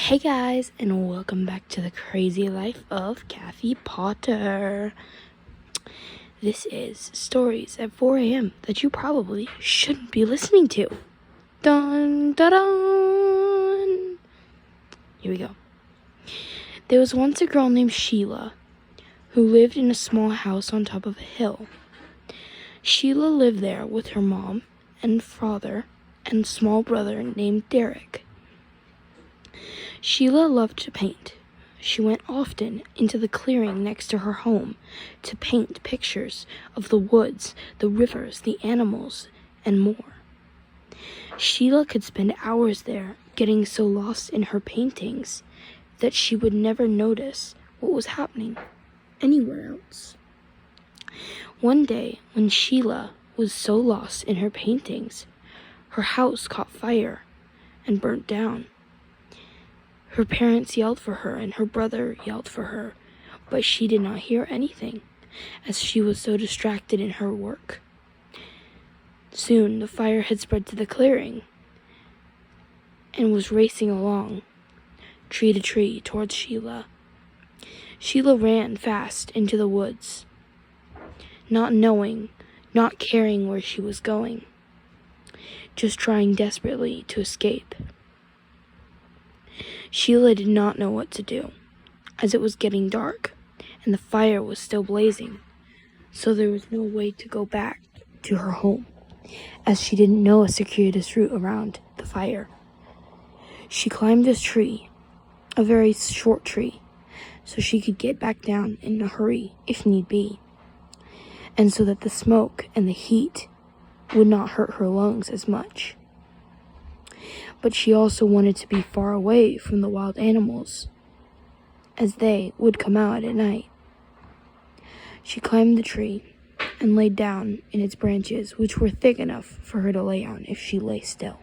Hey guys, and welcome back to the crazy life of Cathy Potter. This is stories at 4 a.m. that you probably shouldn't be listening to. Dun dun dun! Here we go. There was once a girl named Sheila who lived in a small house on top of a hill. Sheila lived there with her mom and father and small brother named Derek. Sheila loved to paint. She went often into the clearing next to her home to paint pictures of the woods, the rivers, the animals, and more. Sheila could spend hours there, getting so lost in her paintings that she would never notice what was happening anywhere else. One day, when Sheila was so lost in her paintings, her house caught fire and burnt down. Her parents yelled for her and her brother yelled for her, but she did not hear anything, as she was so distracted in her work. Soon the fire had spread to the clearing and was racing along, tree to tree, towards Sheila. Sheila ran fast into the woods, not knowing, not caring where she was going, just trying desperately to escape. Sheila did not know what to do, as it was getting dark, and the fire was still blazing, so there was no way to go back to her home, as she didn't know a circuitous route around the fire. She climbed this tree, a very short tree, so she could get back down in a hurry if need be, and so that the smoke and the heat would not hurt her lungs as much. But she also wanted to be far away from the wild animals, as they would come out at night. She climbed the tree and laid down in its branches, which were thick enough for her to lay on if she lay still.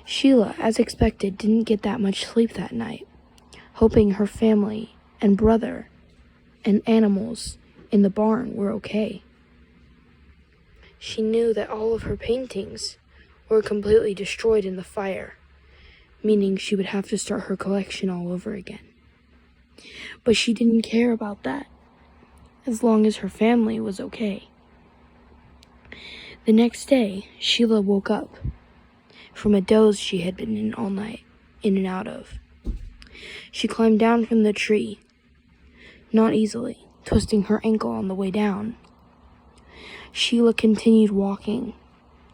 Sheila, as expected, didn't get that much sleep that night, hoping her family and brother and animals in the barn were okay. She knew that all of her paintings were completely destroyed in the fire, meaning she would have to start her collection all over again. But she didn't care about that, as long as her family was okay. The next day, Sheila woke up from a doze she had been in all night, in and out of. She climbed down from the tree, not easily, twisting her ankle on the way down. Sheila continued walking,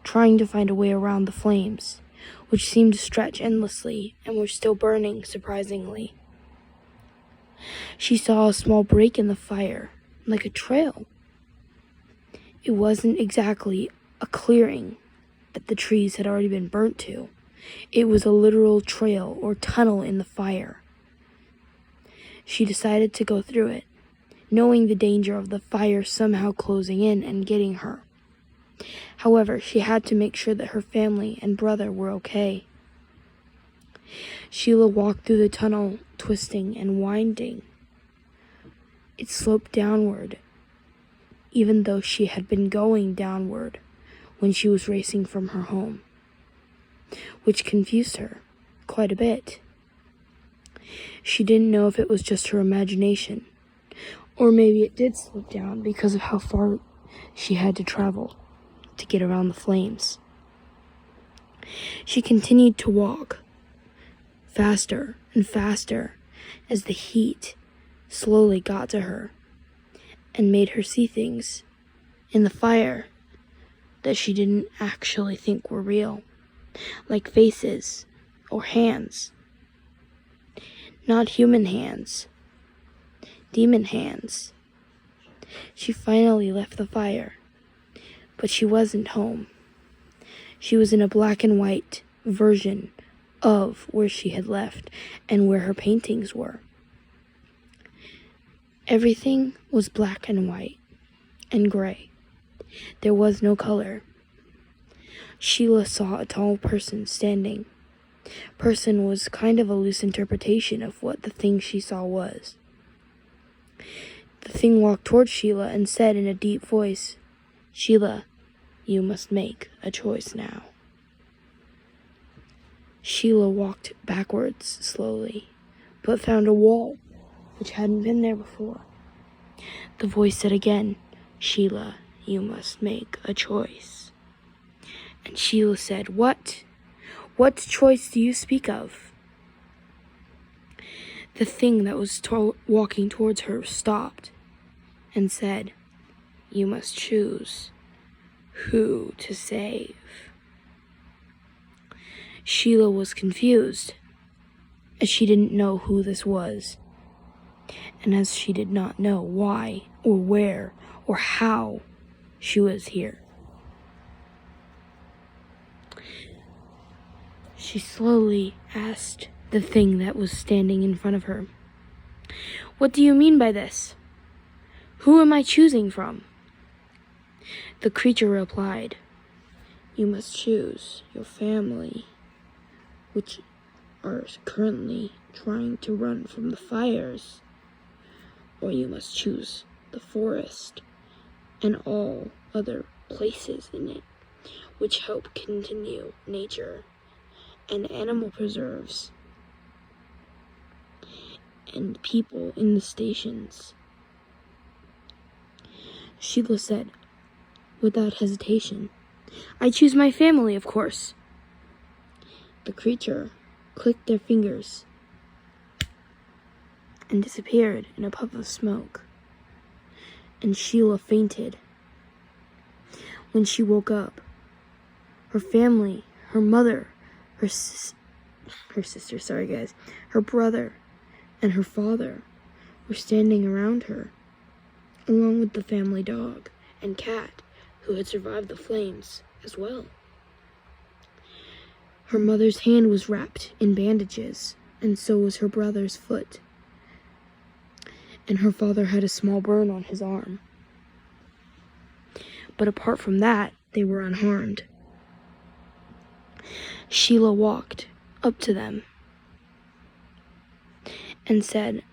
trying to find a way around the flames, which seemed to stretch endlessly and were still burning surprisingly. She saw a small break in the fire, like a trail. It wasn't exactly a clearing that the trees had already been burnt to. It was a literal trail or tunnel in the fire. She decided to go through it, knowing the danger of the fire somehow closing in and getting her. However, she had to make sure that her family and brother were okay. Sheila walked through the tunnel, twisting and winding. It sloped downward, even though she had been going downward when she was racing from her home, which confused her quite a bit. She didn't know if it was just her imagination, or maybe it did slope down because of how far she had to travel to get around the flames. She continued to walk, faster and faster, as the heat slowly got to her and made her see things in the fire that she didn't actually think were real, like faces or hands. Not human hands, demon hands. She finally left the fire. But she wasn't home. She was in a black and white version of where she had left and where her paintings were. Everything was black and white and gray. There was no color. Sheila saw a tall person standing. Person was kind of a loose interpretation of what the thing she saw was. The thing walked towards Sheila and said in a deep voice, "Sheila, you must make a choice now." Sheila walked backwards slowly, but found a wall which hadn't been there before. The voice said again, "Sheila, you must make a choice." And Sheila said, "What? What choice do you speak of?" The thing that was walking towards her stopped and said, "You must choose who to save." Sheila was confused, as she didn't know who this was, and as she did not know why or where or how she was here. She slowly asked the thing that was standing in front of her, "What do you mean by this? Who am I choosing from?" The creature replied, "You must choose your family, which are currently trying to run from the fires, or you must choose the forest and all other places in it, which help continue nature and animal preserves and people in the stations." Sheila said, without hesitation, "I choose my family, of course." The creature clicked their fingers and disappeared in a puff of smoke, and Sheila fainted. When she woke up, her family, her mother, her sister, her brother, and her father were standing around her, along with the family dog and cat who had survived the flames as well. Her mother's hand was wrapped in bandages, and so was her brother's foot, and her father had a small burn on his arm. But apart from that, they were unharmed. Sheila walked up to them and said,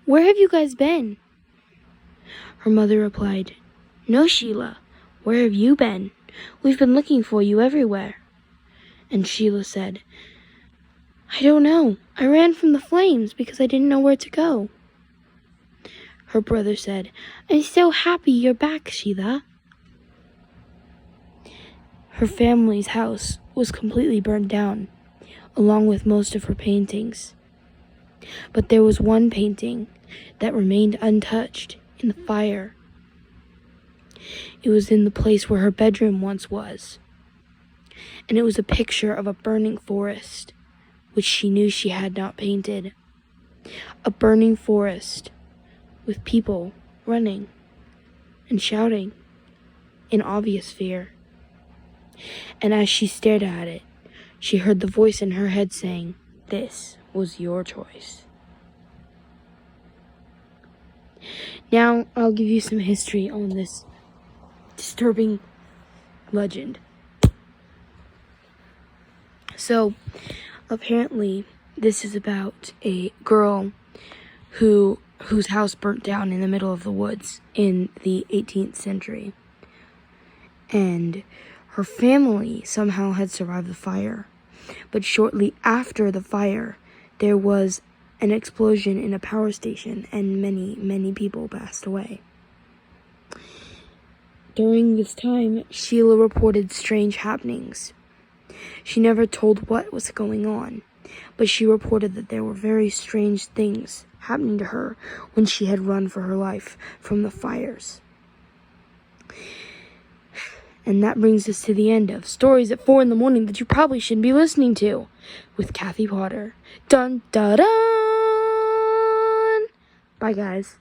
"Where have you guys been?" Her mother replied, "No, Sheila, where have you been? We've been looking for you everywhere." And Sheila said, "I don't know. I ran from the flames because I didn't know where to go." Her brother said, "I'm so happy you're back, Sheila." Her family's house was completely burned down, along with most of her paintings. But there was one painting that remained untouched in the fire. It was in the place where her bedroom once was, and it was a picture of a burning forest, which she knew she had not painted. A burning forest with people running and shouting in obvious fear. And as she stared at it, she heard the voice in her head saying, "This was your choice." Now I'll give you some history on this disturbing legend. So, apparently, this is about a girl whose house burnt down in the middle of the woods in the 18th century. And her family somehow had survived the fire. But shortly after the fire, there was an explosion in a power station, and many, many people passed away. During this time, Sheila reported strange happenings. She never told what was going on, but she reported that there were very strange things happening to her when she had run for her life from the fires. And that brings us to the end of Stories at 4 a.m. that you probably shouldn't be listening to with Cathy Potter. Dun, dun, dun! Bye, guys.